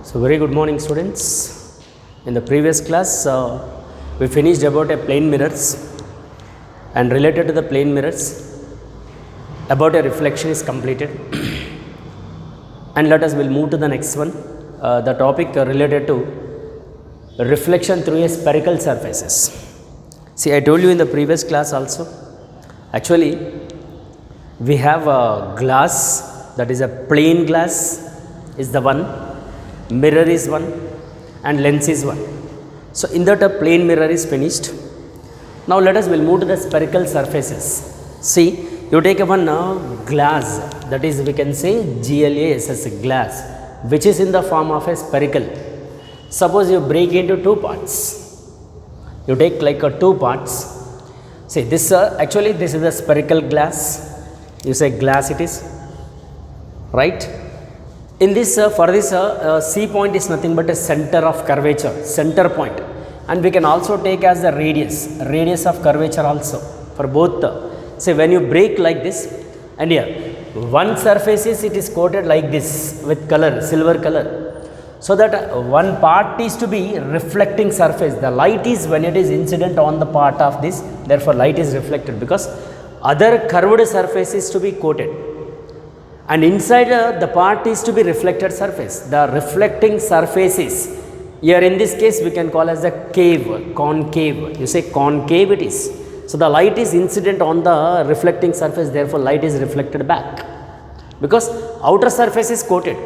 So very good morning students. In the previous class we finished about a plane mirrors, and related to the plane mirrors about a reflection is completed. And let us will move to the next one, the topic related to reflection through a spherical surfaces. See, I told you in the previous class also, actually we have a glass, that is a plane glass is the one, mirror is one, and lens is one. So in that a plane mirror is finished. Now let us will move to the spherical surfaces. See, you take a one glass, that is we can say GLASS, glass, which is in the form of a spherical. Suppose you break into two parts, you take like two parts. See, this actually this is a spherical glass, you say glass it is, right? In this for this C point is nothing but a center of curvature, center point, and we can also take as the radius of curvature also for both. Say when you break like this, and here one surface is, it is coated like this with color, silver color, so that one part is to be reflecting surface. The light is when it is incident on the part of this, therefore light is reflected, because other curved surface is to be coated, and inside the part is to be reflected surface. The reflecting surfaces here in this case we can call as a concave. You say concave it is. So the light is incident on the reflecting surface, therefore light is reflected back, because outer surface is coated.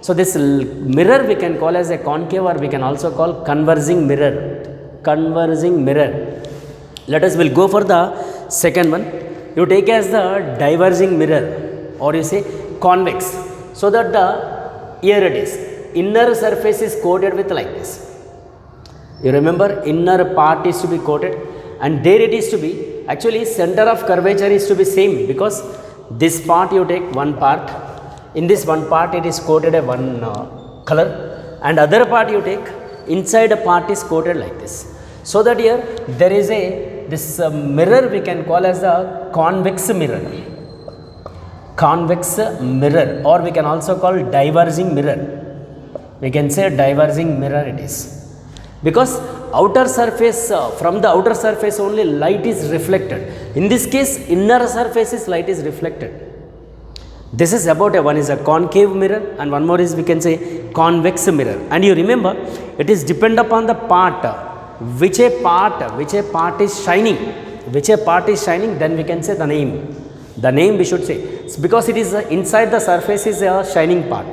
So this mirror we can call as a concave, or we can also call converging mirror. Converging mirror. Let us will go for the second one. You take as the diverging mirror, or you say convex, so that the here it is, inner surface is coated with like this. You remember, inner part is to be coated, and there it is to be, actually center of curvature is to be same, because this part you take one part, in this one part it is coated a one color, and other part you take, inside a part is coated like this. So that here there is a this mirror we can call as the convex mirror. Convex mirror, or we can also call diverging mirror. We can say diverging mirror it is, because outer surface, from the outer surface only light is reflected. In this case inner surfaces light is reflected. This is about one is a concave mirror, and one more is we can say convex mirror. And you remember, it is depend upon the part, which a part is shining, then we can say the name we should say. It's because it is inside the surface is a shining part,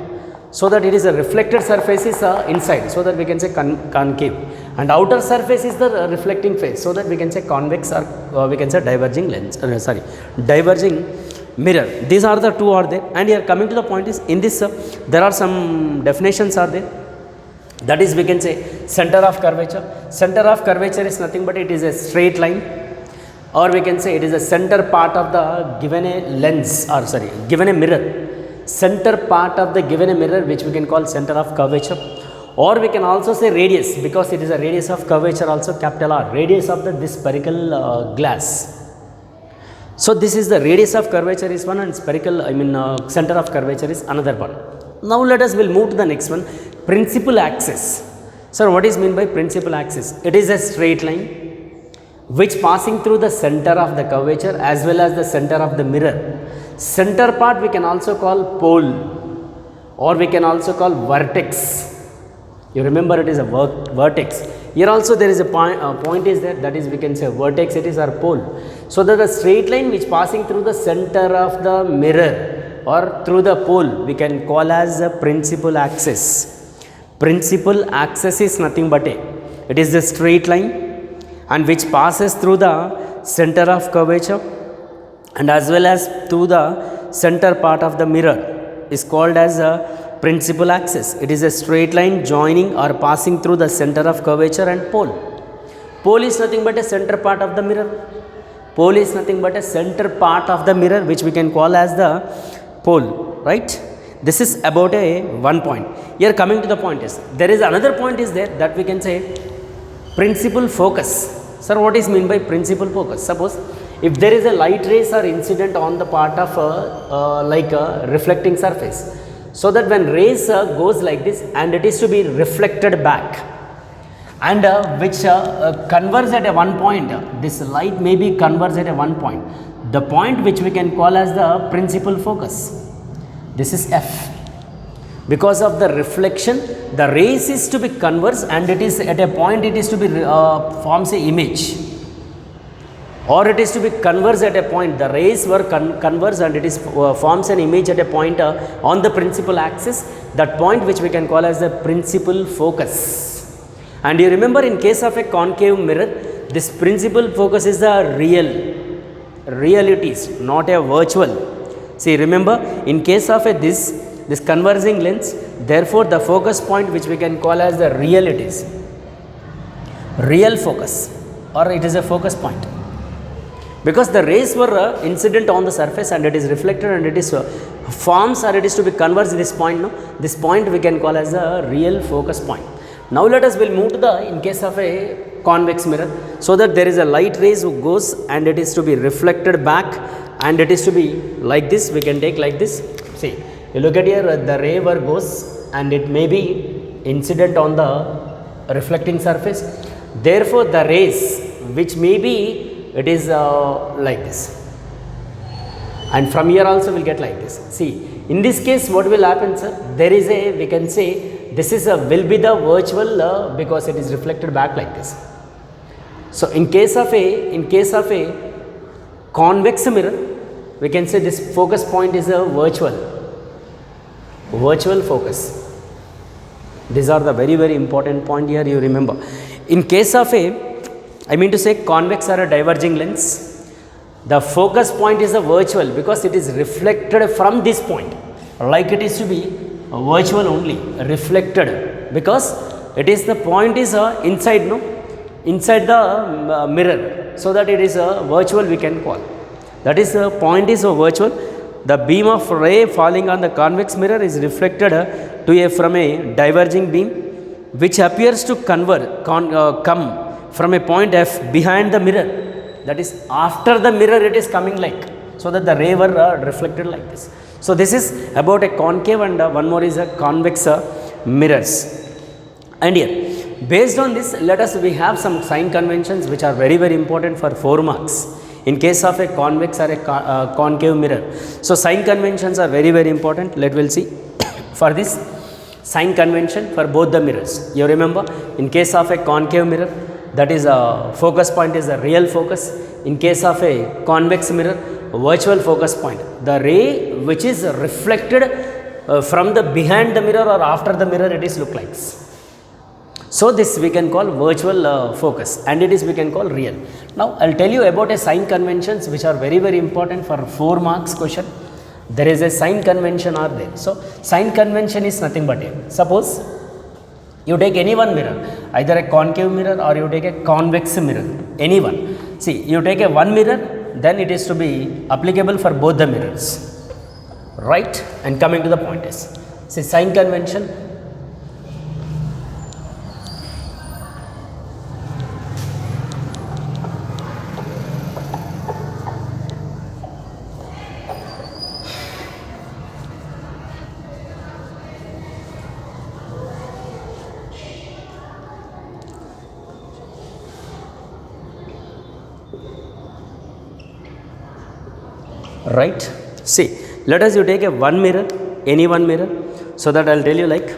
so that it is a reflected surface is inside, so that we can say concave, and outer surface is the reflecting face, so that we can say convex, or we can say diverging lens, diverging mirror. These are the two are there. And here coming to the point is, in this there are some definitions are there. That is we can say center of curvature. Center of curvature is nothing but it is a straight line, or we can say it is a center part of the given a lens, or sorry, given a mirror. Center part of the given a mirror, which we can call center of curvature, or we can also say radius, because it is a radius of curvature also, capital R, radius of this spherical glass. So this is the radius of curvature is one, and spherical center of curvature is another one. Now let us will move to the next one, principal axis. Sir, what is mean by principal axis? It is a straight line which passing through the center of the curvature as well as the center of the mirror. Center part we can also call pole, or we can also call vertex. You remember, it is a vertex. Here also there is a point is there, that is we can say vertex it is, or pole. So that the straight line which passing through the center of the mirror or through the pole we can call as a principal axis. Principal axis is nothing but it is the straight line, and which passes through the center of curvature and as well as through the center part of the mirror is called as a principal axis. It is a straight line joining or passing through the center of curvature and pole. Pole is nothing but a center part of the mirror. Pole is nothing but a center part of the mirror, which we can call as the pole, right? This is about a one point. Here coming to the point is, there is another point is there, that we can say principal focus. Sir, what is mean by principal focus? Suppose if there is a light rays or incident on the part of like a reflecting surface, so that when rays goes like this and it is to be reflected back, and which converges at a one point, this light may be converges at a one point, the point which we can call as the principal focus. This is F. Because of the reflection, the rays is to be converged and it is at a point, it is to be forms a image, or it is to be converged at a point. The rays were converged and it is forms an image at a point on the principal axis, that point which we can call as the principal focus. And you remember, in case of a concave mirror, this principal focus is the realities, not a virtual. See, remember, in case of a this converging lens, therefore the focus point which we can call as the realities, real focus, or it is a focus point, because the rays were incident on the surface and it is reflected and it is forms, or it is to be converged this point. No, this point we can call as a real focus point. Now let us will move to the, in case of a convex mirror, so that there is a light rays who goes and it is to be reflected back and it is to be like this. We can take like this. See, you look at here, the ray where goes and it may be incident on the reflecting surface. Therefore the rays which may be, it is like this, and from here also we will get like this. See, in this case what will happen, sir? There is a, we can say, this is a will be the virtual because it is reflected back like this. So in case of a convex mirror, we can say this focus point is a virtual focus. These are the very important point here, you remember. In case of a, I mean to say, convex or a diverging lens, the focus point is a virtual because it is reflected from this point, like it is to be virtual only, reflected, because it is the point is inside, no, inside the mirror, so that it is a virtual we can call. That is, the point is a virtual. The beam of ray falling on the convex mirror is reflected from a diverging beam, which appears to come from a point F behind the mirror. That is, after the mirror it is coming like, so that the ray were reflected like this. So this is about a concave, and one more is a convex mirrors. And here, based on this, let us, we have some sign conventions which are very important for 4 marks in case of a convex or a concave mirror. So sign conventions are very important. Let we'll see. For this sign convention for both the mirrors, you remember, in case of a concave mirror, that is a focus point is a real focus. In case of a convex mirror, virtual focus point, the ray which is reflected from the behind the mirror or after the mirror, it is look like. So this we can call virtual focus, and it is we can call real. Now I will tell you about a sign conventions which are very important for 4 marks question. There is a sign convention are there. So sign convention is nothing but a, suppose you take any one mirror, either a concave mirror or you take a convex mirror, any one. See, you take a one mirror, then it is to be applicable for both the mirrors, right? And coming to the point is, see, sign convention, right? See, let us you take a one mirror, any one mirror, so that I will tell you like,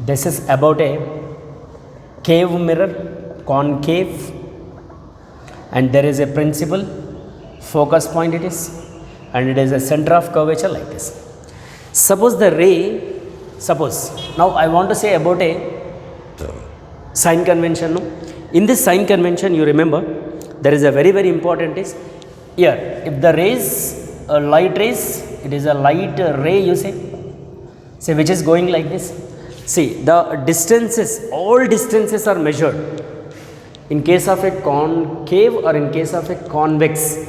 this is about a cave mirror, concave, and there is a principal focus point it is, and it is a center of curvature like this. Suppose the ray, suppose, now I want to say about a sign convention. No? In this sign convention, you remember, there is a very important is, here, if the rays, light rays, it is a light ray, you say, which is going like this. See, the distances, all distances are measured. In case of a concave or in case of a convex,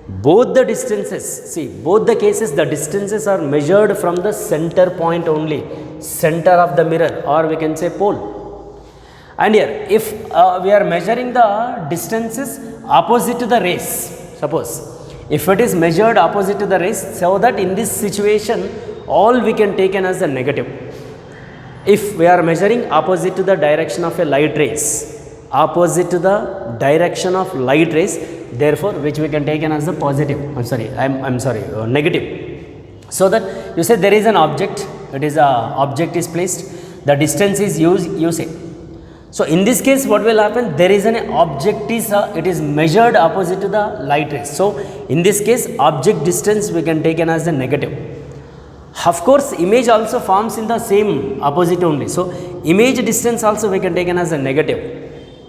both the distances, see, both the cases, the distances are measured from the center point only, center of the mirror, or we can say pole. And here, if we are measuring the distances opposite to the rays, suppose, if it is measured opposite to the rays, so that in this situation, all we can take as a negative. If we are measuring opposite to the direction of a light rays, opposite to the direction of light rays, therefore which we can take as a positive, negative. So that you say there is an object, it is a object is placed, the distance is used, you say. So in this case what will happen, there is an object is it is measured opposite to the light rays. So in this case object distance we can take as a negative. Of course image also forms in the same opposite only. So image distance also we can take as a negative.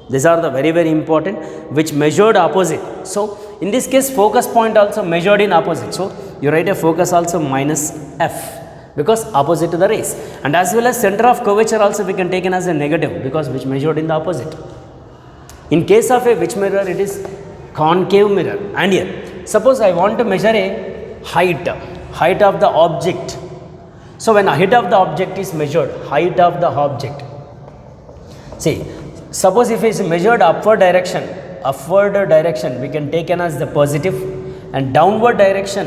These are the very important which measured opposite. So in this case focus point also measured in opposite. So you write a focus also minus f because opposite to the rays, and as well as center of curvature also we can take as a negative because which measured in the opposite. In case of a which mirror, it is concave mirror. And here suppose I want to measure a height of the object. So when height of the object is measured, height of the object, see, suppose if it is measured upward direction we can take as the positive, and downward direction,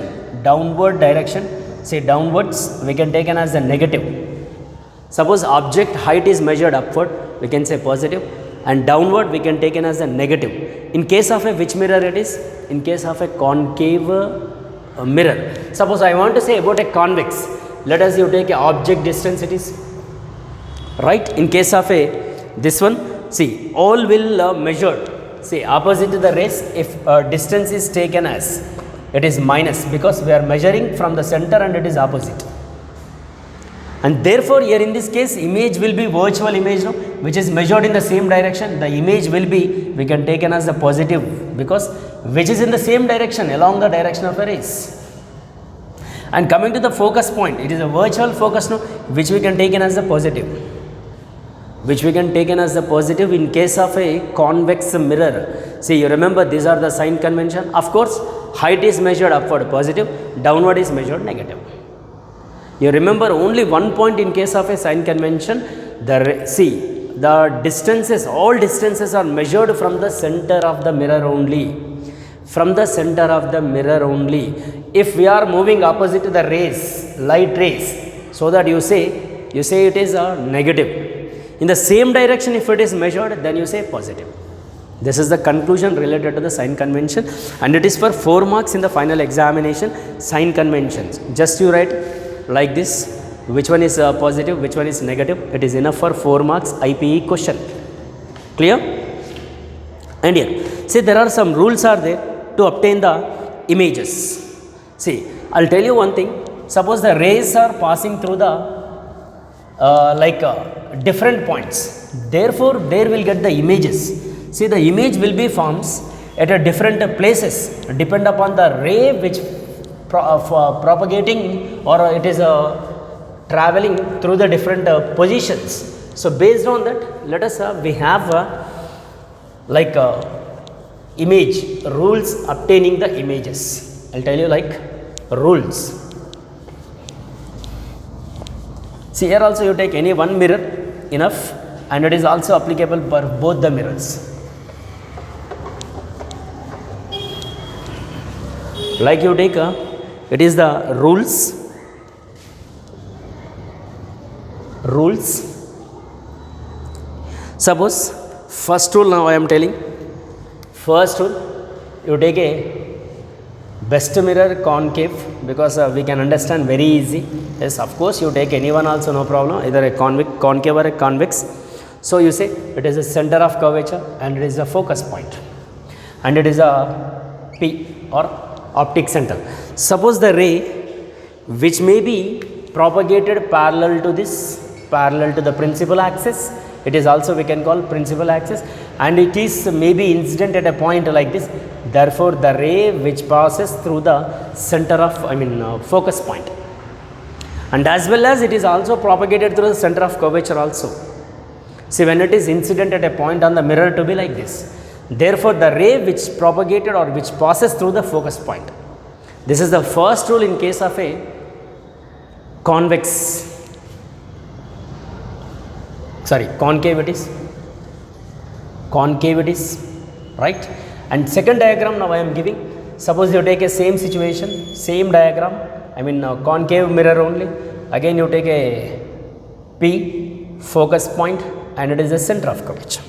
say downwards we can take as a negative. Suppose object height is measured upward, we can say positive, and downward we can take as a negative. In case of a which mirror it is? In case of a concave mirror. Suppose I want to say about a convex, let us you take a object distance it is, right? In case of a this one, see, all will measured, see, opposite to the rays, if distance is taken as, it is minus because we are measuring from the center and it is opposite. And therefore here in this case image will be virtual image, no, which is measured in the same direction. The image will be, we can take as a positive because which is in the same direction, along the direction of the rays. And coming to the focus point, it is a virtual focus, no, which we can take as a positive, in case of a convex mirror. See, you remember these are the sign convention. Of course height is measured upward positive, downward is measured negative. You remember only one point in case of a sign convention, the distances, all distances are measured from the center of the mirror only, If we are moving opposite to the rays, light rays, so that you say it is a negative. In the same direction if it is measured, then you say positive. This is the conclusion related to the sign convention, and it is for 4 marks in the final examination. Sign conventions, just you write like this, which one is positive, which one is negative. It is enough for 4 marks IPE question. Clear? And here, see, there are some rules are there to obtain the images. See, I'll tell you one thing. Suppose the rays are passing through the different points, therefore there will get the images. See, the image will be forms at a different places, depend upon the ray which propagating, or it is traveling through the different positions. So based on that, let us we have image rules obtaining the images. I'll tell you rules. See, here also you take any one mirror enough, and it is also applicable for both the mirrors. You take it is the rules. Suppose first rule, now I am telling. First rule, you take a best mirror concave, because we can understand very easy. Yes, of course you take anyone also, no problem, either a concave or a convex. So you say it is a center of curvature and it is a focus point, and it is a P or optic center. Suppose the ray which may be propagated parallel to the principal axis, it is also we can call principal axis, and it is maybe incident at a point like this. Therefore the ray which passes through the center of focus point, and as well as it is also propagated through the center of curvature also. See, when it is incident at a point on the mirror to be like this, therefore the ray which propagated or which passes through the focus point. This is the first rule in case of a concavities, right? And second diagram now I am giving. Suppose you take a same situation, same diagram, I mean concave mirror only. Again you take a P focus point and it is the center of curvature.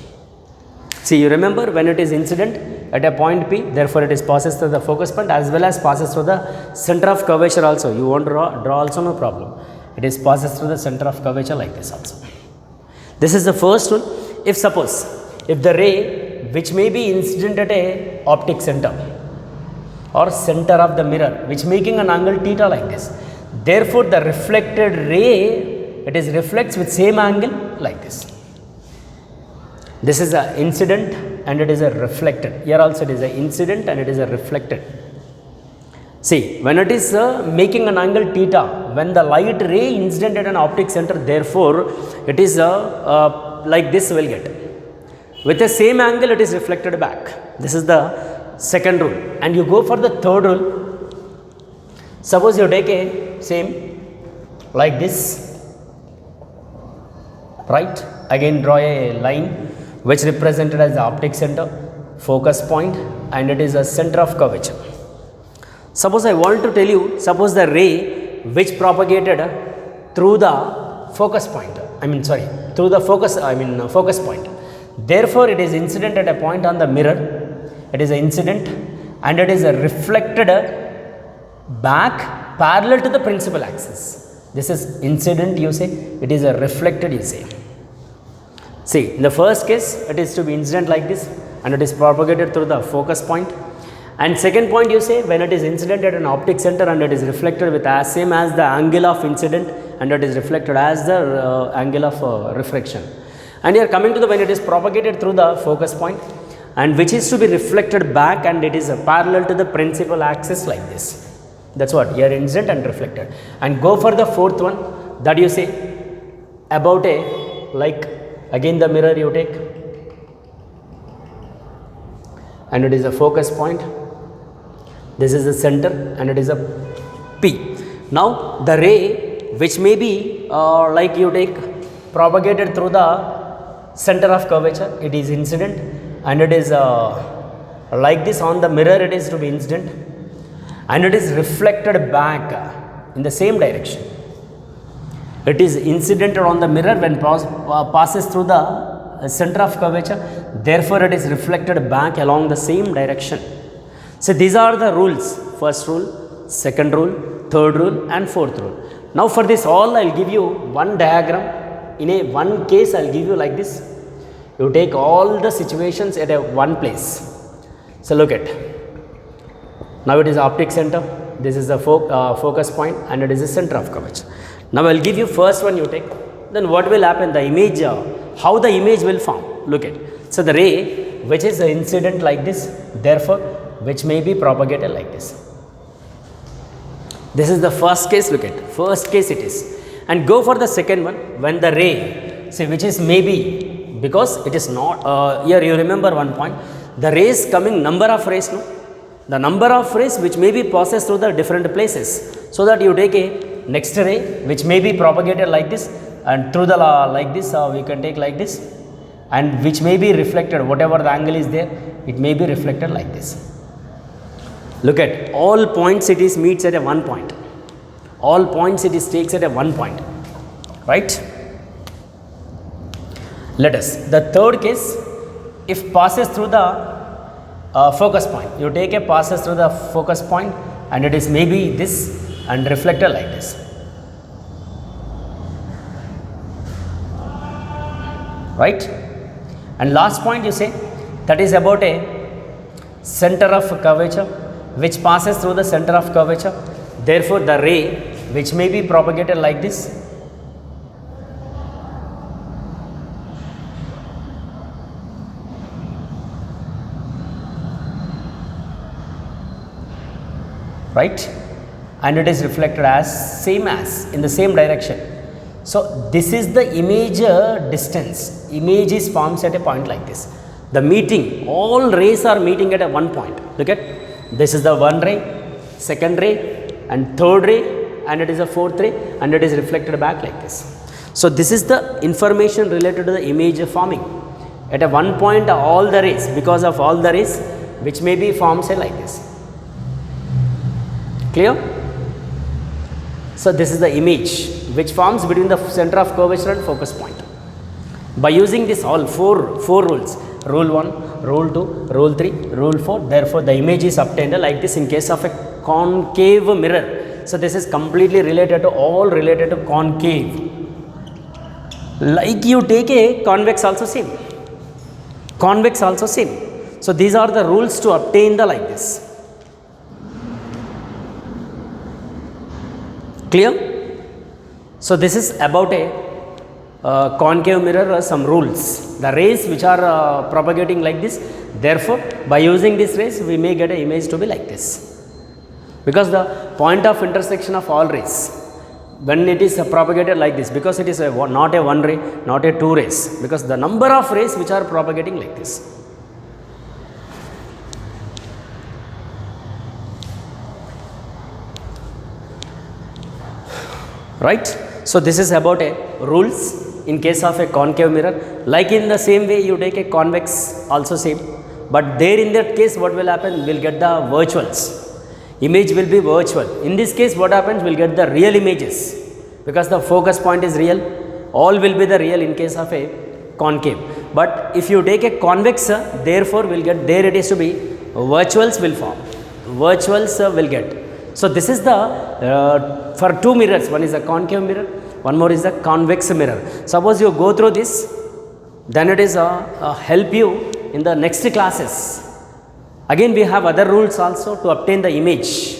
See, you remember when it is incident at a point P, therefore it is passes through the focus point as well as passes through the center of curvature also. You want to draw also, no problem. It is passes through the center of curvature like this also. This is the first rule. If suppose, if the ray which may be incident at a optic center or center of the mirror which making an angle theta like this, therefore the reflected ray, it is reflects with same angle like this. This is a incident and it is a reflected. Here also it is a incident and it is a reflected. See, when it is making an angle theta, when the light ray incident at an optic center, therefore it is like this will get. With the same angle it is reflected back. This is the second rule. And you go for the third rule. Suppose you take a same like this, right? Again draw a line which represented as the optic center, focus point, and it is a center of curvature. Suppose I want to tell you, suppose the ray which propagated through the focus point, through the focus point. Therefore, it is incident at a point on the mirror, it is an incident and it is reflected back parallel to the principal axis. This is incident you say, it is a reflected you say. See, in the first case, it is to be incident like this and it is propagated through the focus point. And second point you say, when it is incident at an optic center and it is reflected with as same as the angle of incident and it is reflected as the angle of refraction. And here coming to the when it is propagated through the focus point and which is to be reflected back and it is parallel to the principal axis like this. That's what, here incident and reflected. And go for the fourth one, that you say about a, like, again the mirror you take and it is a focus point, this is the center and it is a P. Now the ray which may be like you take propagated through the center of curvature, it is incident and it is like this on the mirror, it is to be incident and it is reflected back in the same direction. It is incident on the mirror when passes through the center of curvature, therefore it is reflected back along the same direction. So these are the rules, first rule, second rule, third rule and fourth rule. Now for this all I will give you one diagram. In a one case I will give you like this. You take all the situations at a one place. So look at, now it is optic center, this is the focus point and it is the center of curvature. Now I will give you first one you take, then what will happen, the image, how the image will form, look at. So the ray which is the incident like this, therefore which may be propagated like this. This is the first case, look at, first case it is. And go for the second one, when the ray, say which is maybe, because it is not, here you remember one point, the rays coming, number of rays, no? The number of rays which may be passes through the different places, so that you take a next ray which may be propagated like this and through the like this, we can take like this, and which may be reflected, whatever the angle is there, it may be reflected like this. Look at, all points it is meets at a one point, all points it is takes at a one point, right? Let us, the third case, if passes through the focus point, you take a passes through the focus point and it is maybe this and reflected like this, right? And last point you say, that is about a center of curvature which passes through the center of curvature, therefore the ray which may be propagated like this, right, and it is reflected as same as in the same direction. So this is the image distance, image is forms at a point like this. The meeting, all rays are meeting at a one point. Look at, this is the one ray, second ray and third ray and it is a fourth ray and it is reflected back like this. So this is the information related to the image forming at a one point, all the rays, because of all the rays which may be forms like this. Clear? So this is the image which forms between the center of curvature and focus point. By using this all four rules, rule 1, rule 2, rule 3, rule 4, therefore the image is obtained like this in case of a concave mirror. So this is completely related to all related to concave. Like you take a convex also same. Convex also same. So these are the rules to obtain the like this. Clear? So this is about a concave mirror, some rules. The rays which are propagating like this, therefore by using this rays we may get an image to be like this. Because the point of intersection of all rays, when it is propagated like this, because it is not a one ray, not a two rays, because the number of rays which are propagating like this. Right? So this is about a rules in case of a concave mirror. Like in the same way you take a convex also same, but there in that case what will happen, we will get the virtuals. Image will be virtual. In this case what happens, we will get the real images, because the focus point is real, all will be the real in case of a concave. But if you take a convex, therefore we will get, there it is to be virtuals will form, virtuals will get. So this is the for two mirrors, one is a concave mirror, one more is a convex mirror. Suppose you go through this, then it is help you in the next classes. Again we have other rules also to obtain the image,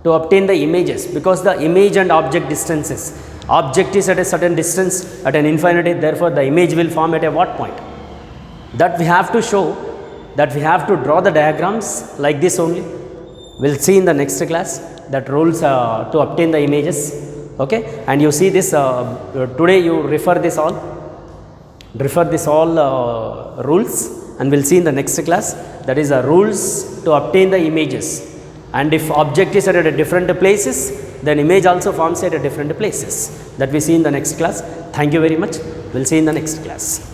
to obtain the images, because the image and object distances, object is at a certain distance at an infinity, therefore the image will form at a what point, that we have to show, that we have to draw the diagrams like this only. We will see in the next class that rules to obtain the images. Okay, and you see this today you refer this all rules, and we will see in the next class, that is rules to obtain the images. And if object is at a different places, then image also forms at a different places, that we see in the next class. Thank you very much. We will see in the next class.